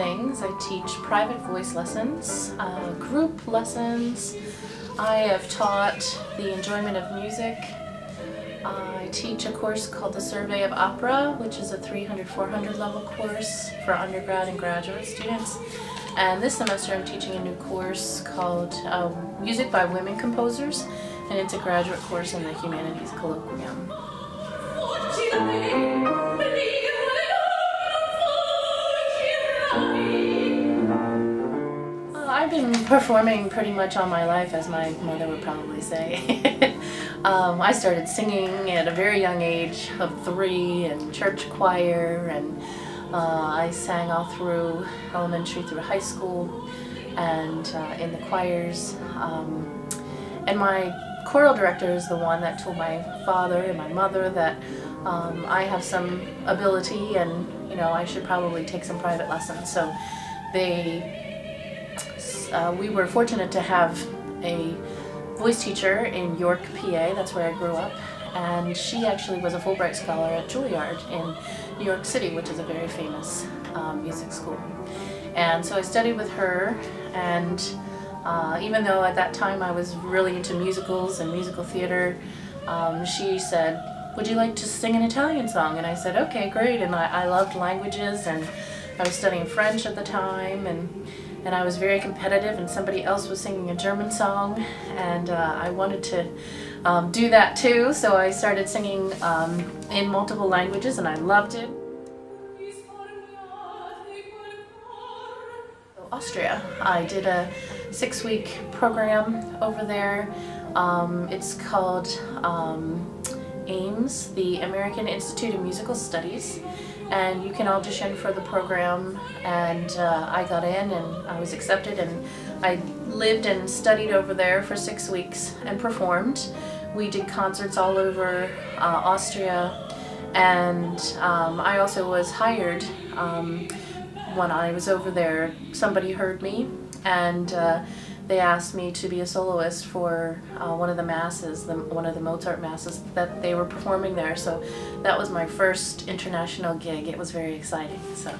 things. I teach private voice lessons, group lessons. I have taught the enjoyment of music. I teach a course called the Survey of Opera, which is a 300-400 level course for undergrad and graduate students. And this semester I'm teaching a new course called Music by Women Composers, and it's a graduate course in the Humanities Colloquium. I've been performing pretty much all my life, as my mother would probably say. I started singing at a very young age of 3 in church choir, and I sang all through elementary through high school and in the choirs. And my choral director is the one that told my father and my mother that I have some ability and I should probably take some private lessons. So we were fortunate to have a voice teacher in York, PA, that's where I grew up, and she actually was a Fulbright scholar at Juilliard in New York City, which is a very famous music school. And so I studied with her, and even though at that time I was really into musicals and musical theater, she said, "Would you like to sing an Italian song?" And I said, "Okay, great." And I loved languages, and I was studying French at the time, and I was very competitive, and somebody else was singing a German song, and I wanted to do that too, so I started singing in multiple languages, and I loved it. Austria. I did a 6-week program over there. It's called AIMS, the American Institute of Musical Studies, and you can audition for the program, and I got in and I was accepted, and I lived and studied over there for 6 weeks and performed. We did concerts all over Austria, and I also was hired when I was over there. Somebody heard me, and they asked me to be a soloist for one of the masses, one of the Mozart masses that they were performing there. So that was my first international gig. It was very exciting. So,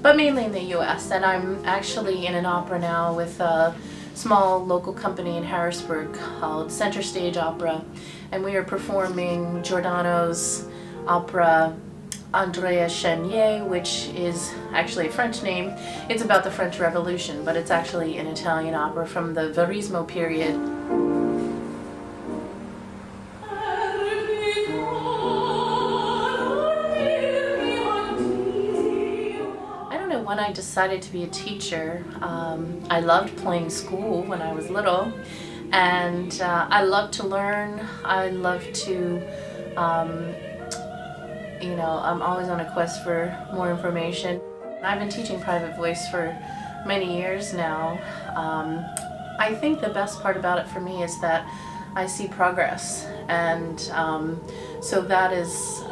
but mainly in the U.S. And I'm actually in an opera now with a small local company in Harrisburg called Center Stage Opera, and we are performing Giordano's opera Andrea Chenier, which is actually a French name. It's about the French Revolution, but it's actually an Italian opera from the Verismo period. I don't know when I decided to be a teacher. I loved playing school when I was little, and I love to learn. I love to I'm always on a quest for more information. I've been teaching private voice for many years now. I think the best part about it for me is that I see progress, and so that is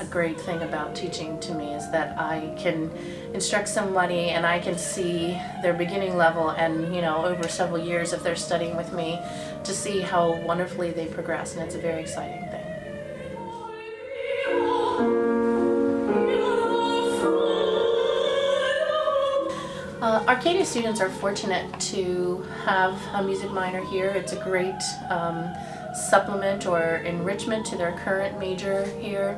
a great thing about teaching to me, is that I can instruct somebody and I can see their beginning level, and over several years, if they're studying with me, to see how wonderfully they progress, and it's a very exciting thing. Arcadia students are fortunate to have a music minor here. It's a great supplement or enrichment to their current major here.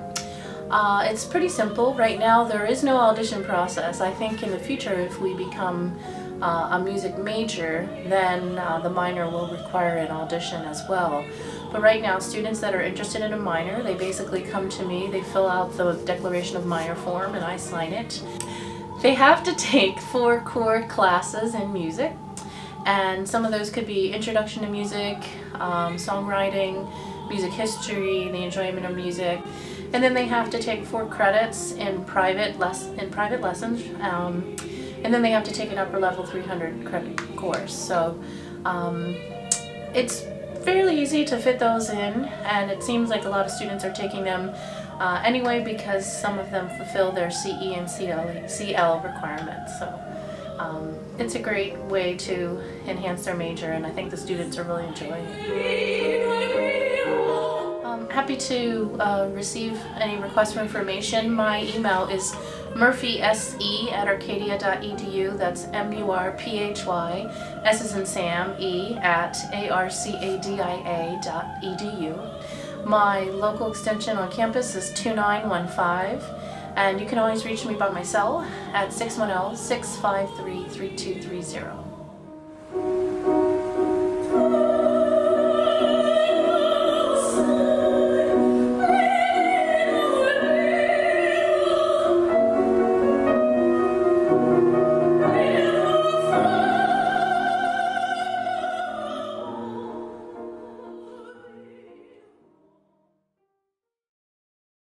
It's pretty simple. Right now there is no audition process. I think in the future, if we become a music major, then the minor will require an audition as well. But right now, students that are interested in a minor, they basically come to me, they fill out the declaration of minor form, and I sign it. They have to take 4 core classes in music, and some of those could be introduction to music, songwriting, music history, the enjoyment of music, and then they have to take 4 credits in private lessons, and then they have to take an upper level 300 credit course. So it's fairly easy to fit those in, and it seems like a lot of students are taking them anyway, because some of them fulfill their CE and CL requirements. So it's a great way to enhance their major, and I think the students are really enjoying it. Happy happy to receive any requests for information. My email is murphyse@arcadia.edu. That's MURPHY, S as in Sam, E at ARCADIA.edu. My local extension on campus is 2915, and you can always reach me by my cell at 610-653-3230.